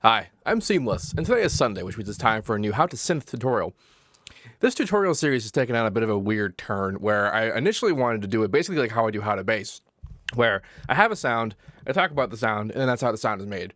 Hi, I'm Seamless, and today is Sunday, which means it's time for a new How to Synth tutorial. This tutorial series has taken on a bit of a weird turn, where I initially wanted to do it basically like how I do How to Bass, where I have a sound, I talk about the sound, and that's how the sound is made,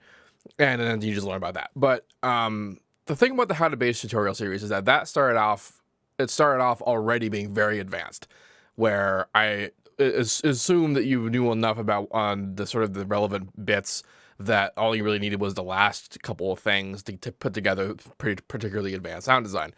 and then you just learn about that. But the thing about the How to Bass tutorial series is that it started off already being very advanced, where I assumed that you knew enough about the sort of the relevant bits that all you really needed was the last couple of things to put together particularly advanced sound design.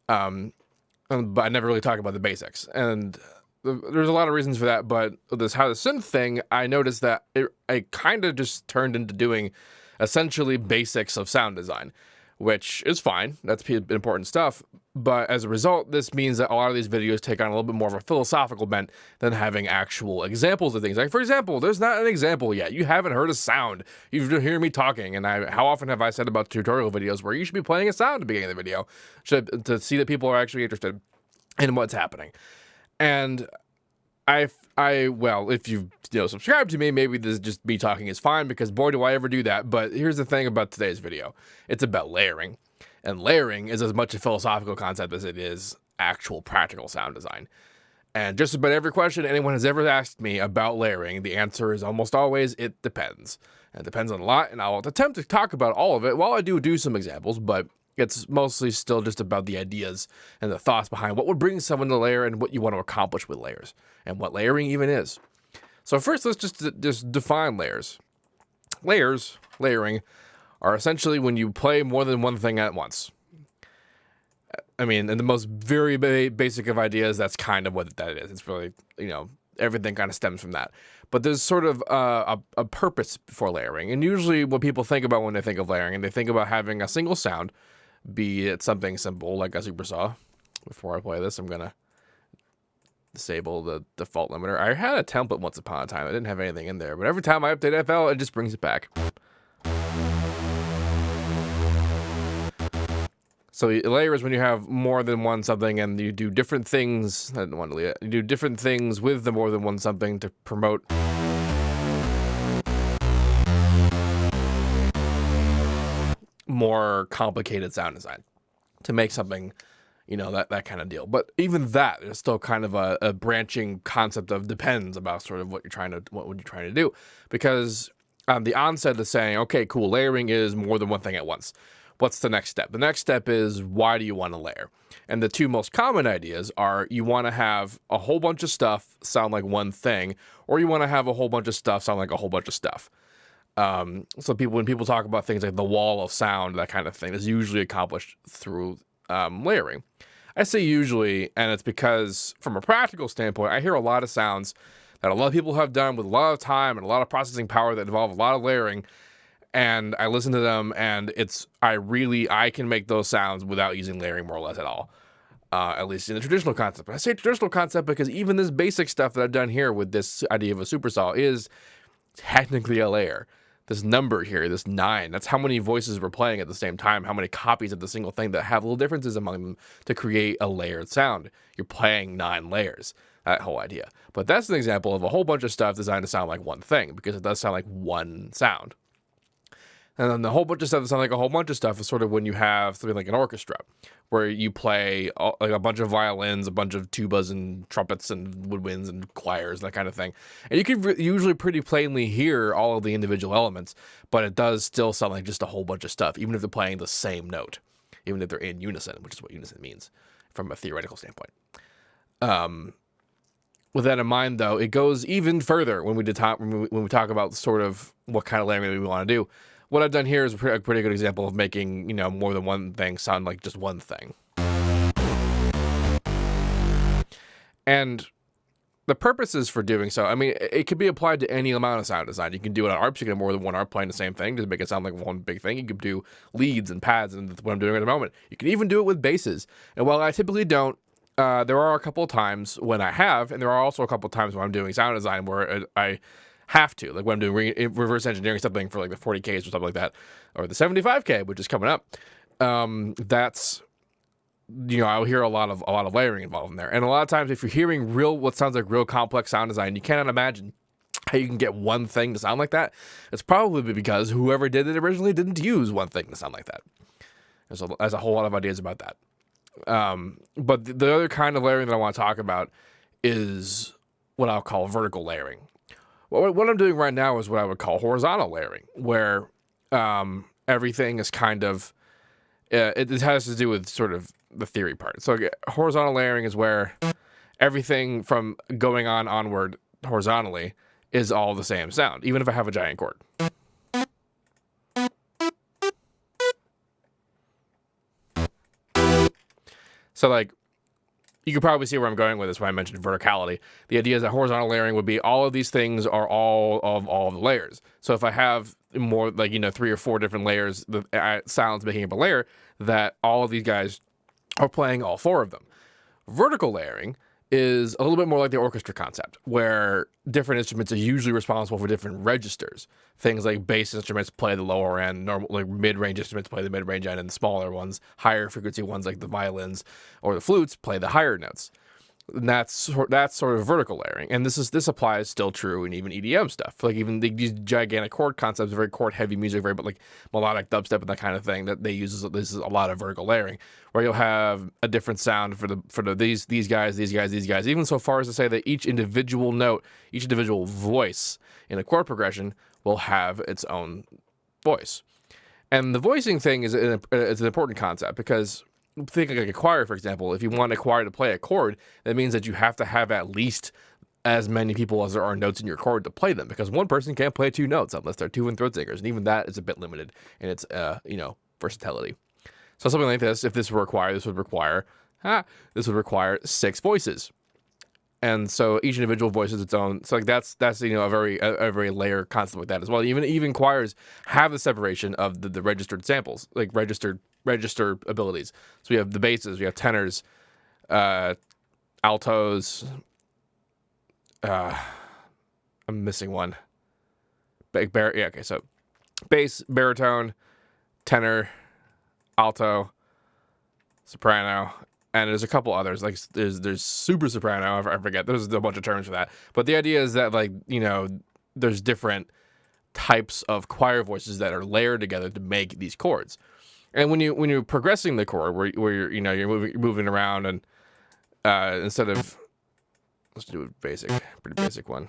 But I never really talk about the basics. And there's a lot of reasons for that, but this How to Synth thing, I noticed that it kind of just turned into doing essentially basics of sound design, which is fine. That's important stuff. But as a result, this means that a lot of these videos take on a little bit more of a philosophical bent than having actual examples of things. Like, for example, there's not an example yet. You haven't heard a sound. You've been hearing me talking, and how often have I said about tutorial videos where you should be playing a sound at the beginning of the video to see that people are actually interested in what's happening. And well, if you've subscribed to me, maybe this just me talking is fine, because boy, do I ever do that. But here's the thing about today's video. It's about layering. And layering is as much a philosophical concept as it is actual practical sound design. And just about every question anyone has ever asked me about layering, the answer is almost always, it depends. And it depends on a lot, and I'll attempt to talk about all of it while I do some examples, but it's mostly still just about the ideas and the thoughts behind what would bring someone to layer and what you want to accomplish with layers, and what layering even is. So first, let's just define layers. Layering, are essentially when you play more than one thing at once. I mean, in the most very basic of ideas, that's kind of what that is. It's really, everything kind of stems from that. But there's sort of a purpose for layering. And usually what people think about when they think of layering, and they think about having a single sound, be it something simple like a supersaw. Before I play this, I'm going to disable the default limiter. I had a template once upon a time. I didn't have anything in there. But every time I update FL, it just brings it back. So layer is when you have more than one something and you do different things. I didn't want to delete it. You do different things with the more than one something to promote more complicated sound design, to make something, that kind of deal. But even that is still kind of a branching concept of depends about sort of what you're trying to do. Because the onset is saying, okay, cool, layering is more than one thing at once. What's the next step? The next step is, why do you want to layer? And the two most common ideas are, you want to have a whole bunch of stuff sound like one thing, or you want to have a whole bunch of stuff sound like a whole bunch of stuff. So when people talk about things like the wall of sound, that kind of thing, is usually accomplished through layering. I say usually, and it's because from a practical standpoint, I hear a lot of sounds that a lot of people have done with a lot of time and a lot of processing power that involve a lot of layering. And I listen to them, and I can make those sounds without using layering more or less at all. At least in the traditional concept. I say traditional concept because even this basic stuff that I've done here with this idea of a supersaw is technically a layer. This number here, this 9, that's how many voices we're playing at the same time, how many copies of the single thing that have little differences among them to create a layered sound. You're playing 9 layers, that whole idea. But that's an example of a whole bunch of stuff designed to sound like one thing, because it does sound like one sound. And then the whole bunch of stuff that sounds like a whole bunch of stuff is sort of when you have something like an orchestra, where you play like a bunch of violins, a bunch of tubas and trumpets and woodwinds and choirs, that kind of thing. And you can usually pretty plainly hear all of the individual elements, but it does still sound like just a whole bunch of stuff, even if they're playing the same note, even if they're in unison, which is what unison means from a theoretical standpoint. With that in mind, though, it goes even further when we talk about sort of what kind of layering we want to do. What I've done here is a pretty good example of making, more than one thing sound like just one thing. And the purposes for doing so, I mean, it could be applied to any amount of sound design. You can do it on ARPs. You can have more than one ARP playing the same thing to make it sound like one big thing. You could do leads and pads, and that's what I'm doing at the moment. You can even do it with basses. And while I typically don't, there are a couple of times when I have, and there are also a couple of times when I'm doing sound design where I have to, like when I'm doing reverse engineering something for like the 40Ks or something like that, or the 75K, which is coming up. That's, I'll hear a lot of layering involved in there. And a lot of times, if you're hearing what sounds like real complex sound design, you cannot imagine how you can get one thing to sound like that, it's probably because whoever did it originally didn't use one thing to sound like that. There's a whole lot of ideas about that. But the other kind of layering that I want to talk about is what I'll call vertical layering. What I'm doing right now is what I would call horizontal layering, where everything is kind of, it has to do with sort of the theory part. So horizontal layering is where everything from going on onward horizontally is all the same sound, even if I have a giant chord. So like, you could probably see where I'm going with this when I mentioned verticality. The idea is that horizontal layering would be all of these things are all of the layers. So if I have more like, 3 or 4 different layers, the sounds making up a layer, that all of these guys are playing all 4 of them. Vertical layering is a little bit more like the orchestra concept, where different instruments are usually responsible for different registers. Things like bass instruments play the lower end, normal like mid-range instruments play the mid-range end, and the smaller ones, higher frequency ones like the violins or the flutes play the higher notes. And that's sort of vertical layering, and this applies still true in even EDM stuff. Like even these gigantic chord concepts, very chord heavy music, very but like melodic dubstep and that kind of thing that they use. This is a lot of vertical layering, where you'll have a different sound for these guys. Even so far as to say that each individual note, each individual voice in a chord progression will have its own voice. And the voicing thing is an important concept, because think like a choir, for example. If you want a choir to play a chord, that means that you have to have at least as many people as there are notes in your chord to play them, because one person can't play 2 notes unless they're 2 and throat singers, and even that is a bit limited in its versatility. So something like this, if this were a choir, this would require 6 voices. And so each individual voice is its own. So like that's a very layer concept like that as well. Even choirs have the separation of the registered samples, like register abilities. So we have the basses, we have tenors, altos. I'm missing one. Okay, so bass, baritone, tenor, alto, soprano. And there's a couple others, like there's super soprano, I forget. There's a bunch of terms for that. But the idea is that there's different types of choir voices that are layered together to make these chords. And when you're progressing the chord, where you're moving around, and instead of, let's do a pretty basic one.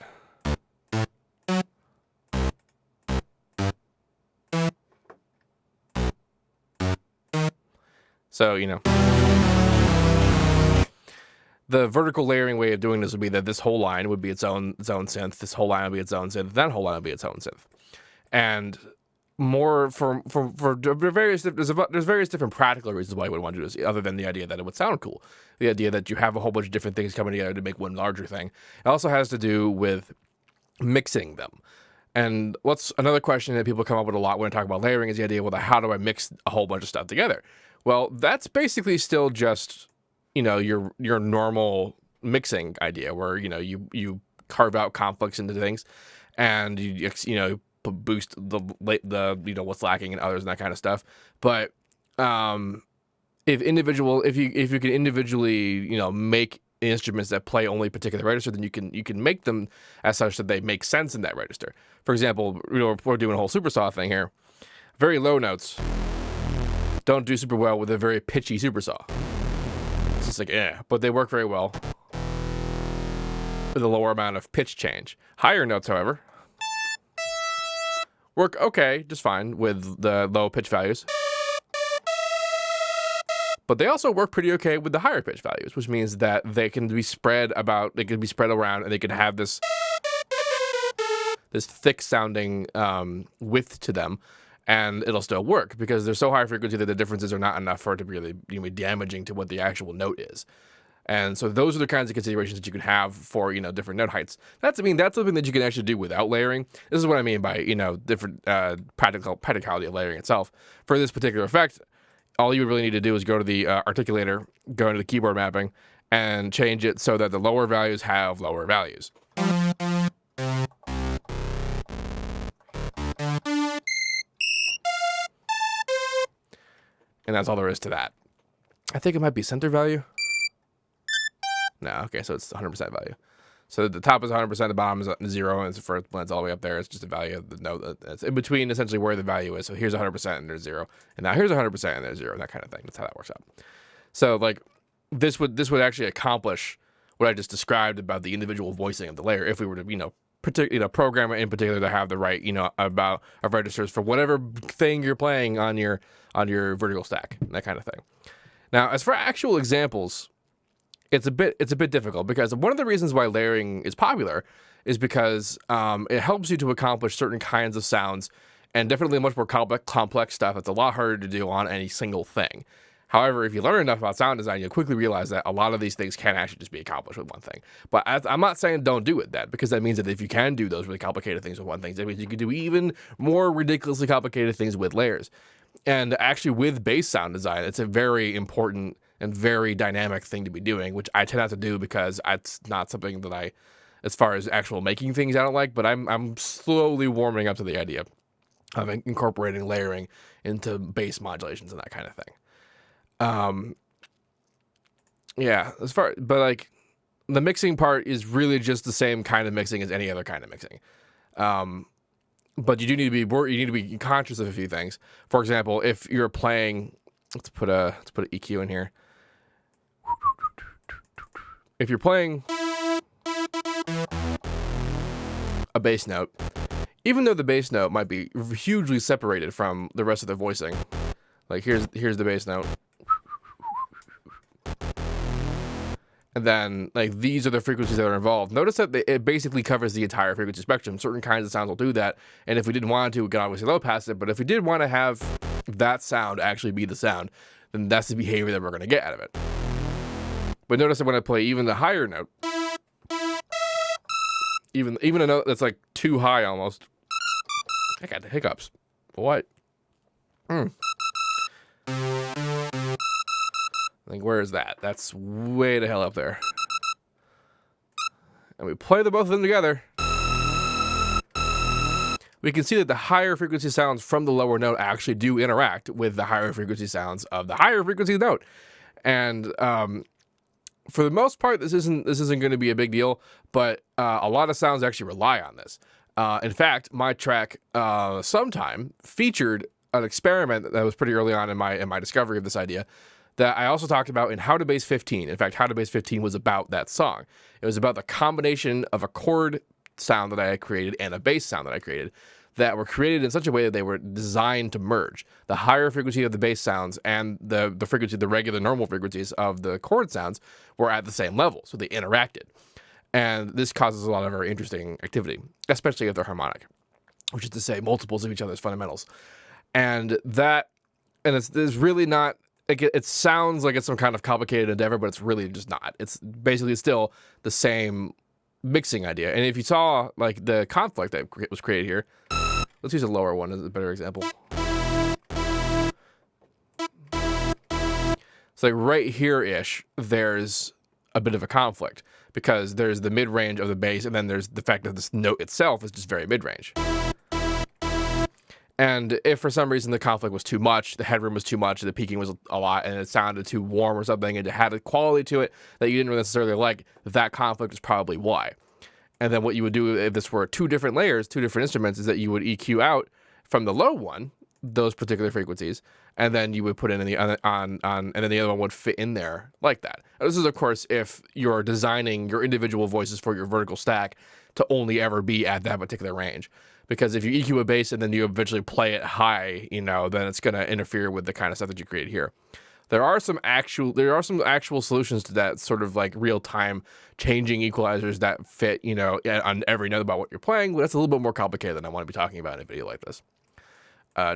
So the vertical layering way of doing this would be that this whole line would be its own synth, this whole line would be its own synth, that whole line would be its own synth. And more for various different practical reasons why you would want to do this, other than the idea that it would sound cool. The idea that you have a whole bunch of different things coming together to make one larger thing. It also has to do with mixing them. And what's another question that people come up with a lot when I talk about layering is the idea, well, how do I mix a whole bunch of stuff together? Well, that's basically still just your normal mixing idea, where you carve out conflicts into things, and you boost the what's lacking in others and that kind of stuff. But if you can individually make instruments that play only a particular register, then you can make them as such that they make sense in that register. For example, we're doing a whole supersaw thing here. Very low notes don't do super well with a very pitchy supersaw. It's just like, but they work very well with a lower amount of pitch change. Higher notes, however, work okay, just fine with the low pitch values. But they also work pretty okay with the higher pitch values, which means that they can be spread around, and they can have this thick sounding width to them. And it'll still work because they're so high frequency that the differences are not enough for it to really be damaging to what the actual note is. And so those are the kinds of considerations that you can have for different note heights. That's something that you can actually do without layering. This is what I mean by different practicality of layering itself. For this particular effect, all you would really need to do is go to the articulator, go into the keyboard mapping, and change it so that the lower values have lower values. And that's all there is to that. I think it might be center value. No, okay, so it's 100% value. So the top is 100%, the bottom is 0, and when it's all the way up there, it's just a value of the note that's in between, essentially where the value is. So here's 100% and there's 0, and now here's 100% and there's 0, and that kind of thing. That's how that works out. So like this would actually accomplish what I just described about the individual voicing of the layer if we were to program it in particular to have the right about of registers for whatever thing you're playing on your vertical stack, that kind of thing. Now, as for actual examples, it's a bit difficult because one of the reasons why layering is popular is because it helps you to accomplish certain kinds of sounds and definitely much more complex stuff. It's a lot harder to do on any single thing. However, if you learn enough about sound design, you'll quickly realize that a lot of these things can actually just be accomplished with one thing. But I'm not saying don't do it then, because that means that if you can do those really complicated things with one thing, that means you can do even more ridiculously complicated things with layers. And actually with bass sound design, it's a very important and very dynamic thing to be doing, which I tend not to do because it's not something that as far as actual making things, I don't like, but I'm slowly warming up to the idea of incorporating layering into bass modulations and that kind of thing. Yeah, but like the mixing part is really just the same kind of mixing as any other kind of mixing. But you do need to be conscious of a few things. For example, if you're playing, let's put a EQ in here. If you're playing a bass note, even though the bass note might be hugely separated from the rest of the voicing, like here's the bass note, and then like these are the frequencies that are involved. Notice that it basically covers the entire frequency spectrum. Certain kinds of sounds will do that, and if we didn't want to, we could obviously low pass it. But if we did want to have that sound actually be the sound, then that's the behavior that we're going to get out of it. But notice that when I play even the higher note, even a note that's like too high almost, I got the hiccups. What? Like, where is that? That's way the hell up there. And we play both of them together. We can see that the higher frequency sounds from the lower note actually do interact with the higher frequency sounds of the higher frequency note. And for the most part, this isn't going to be a big deal, but a lot of sounds actually rely on this. In fact, my track Sometime featured an experiment that was pretty early on in my discovery of this idea that I also talked about in How to Bass 15. In fact, How to Bass 15 was about that song. It was about the combination of a chord sound that I had created and a bass sound that I created that were created in such a way that they were designed to merge. The higher frequency of the bass sounds and the frequency, the regular normal frequencies of the chord sounds were at the same level, so they interacted. And this causes a lot of very interesting activity, especially if they're harmonic, which is to say multiples of each other's fundamentals. And it's really not, like it sounds like it's some kind of complicated endeavor, but it's really just not. It's basically still the same mixing idea. And if you saw like the conflict that was created here, let's use a lower one as a better example. So like right here-ish, there's a bit of a conflict because there's the mid-range of the bass, and then there's the fact that this note itself is just very mid-range. And if for some reason the conflict was too much, the headroom was too much, the peaking was a lot, and it sounded too warm or something, and it had a quality to it that you didn't necessarily like, that conflict is probably why. And then what you would do if this were two different layers, two different instruments, is that you would EQ out from the low one those particular frequencies, and then you would put in the and then the other one would fit in there like that. And this is, of course, if you're designing your individual voices for your vertical stack to only ever be at that particular range. Because if you EQ a bass and then you eventually play it high, then it's going to interfere with the kind of stuff that you create here. There are some actual solutions to that, sort of like real-time changing equalizers that fit, on every note about what you're playing. But that's a little bit more complicated than I want to be talking about in a video like this.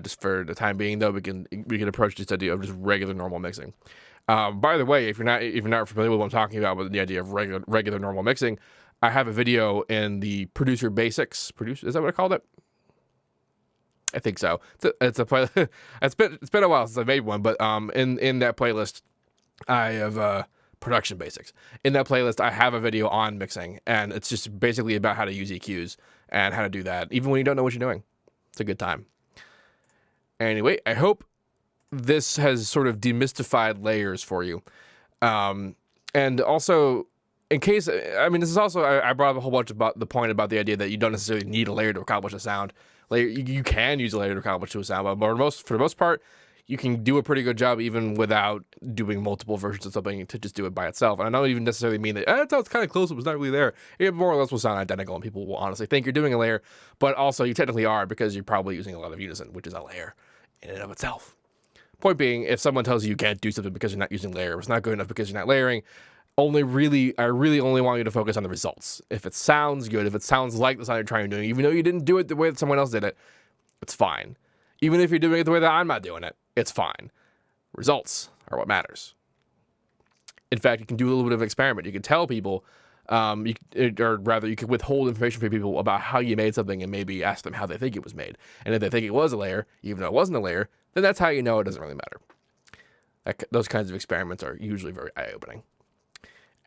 Just for the time being, though, we can approach this idea of just regular normal mixing. By the way, if you're not familiar with what I'm talking about with the idea of regular normal mixing, I have a video in the Producer Basics. Is that what I called it? I think so. It's a play. It's been a while since I made one, but in that playlist, I have Production Basics. In that playlist, I have a video on mixing, and it's just basically about how to use EQs and how to do that, even when you don't know what you're doing. It's a good time. Anyway, I hope this has sort of demystified layers for you, and also in case, I mean, this is also, I brought up a whole bunch about the point about the idea that you don't necessarily need a layer to accomplish a sound. Like, you can use a layer to accomplish a sound, but for the most part, you can do a pretty good job even without doing multiple versions of something to just do it by itself. And I don't even necessarily mean that, that sounds kind of close, but it's not really there. It more or less will sound identical, and people will honestly think you're doing a layer, but also you technically are because you're probably using a lot of unison, which is a layer in and of itself. Point being, if someone tells you you can't do something because you're not using layer, or it's not good enough because you're not layering, I really only want you to focus on the results. If it sounds good, if it sounds like the sound you're trying to do, even though you didn't do it the way that someone else did it, it's fine. Even if you're doing it the way that I'm not doing it, it's fine. Results are what matters. In fact, you can do a little bit of an experiment. You can tell people, you can withhold information from people about how you made something and maybe ask them how they think it was made. And if they think it was a layer, even though it wasn't a layer, then that's how you know it doesn't really matter. Those kinds of experiments are usually very eye-opening.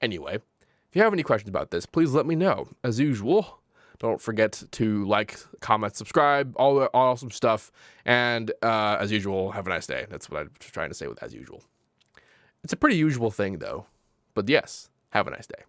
Anyway, if you have any questions about this, please let me know. As usual, don't forget to like, comment, subscribe, all the awesome stuff. And as usual, have a nice day. That's what I'm trying to say with as usual. It's a pretty usual thing, though. But yes, have a nice day.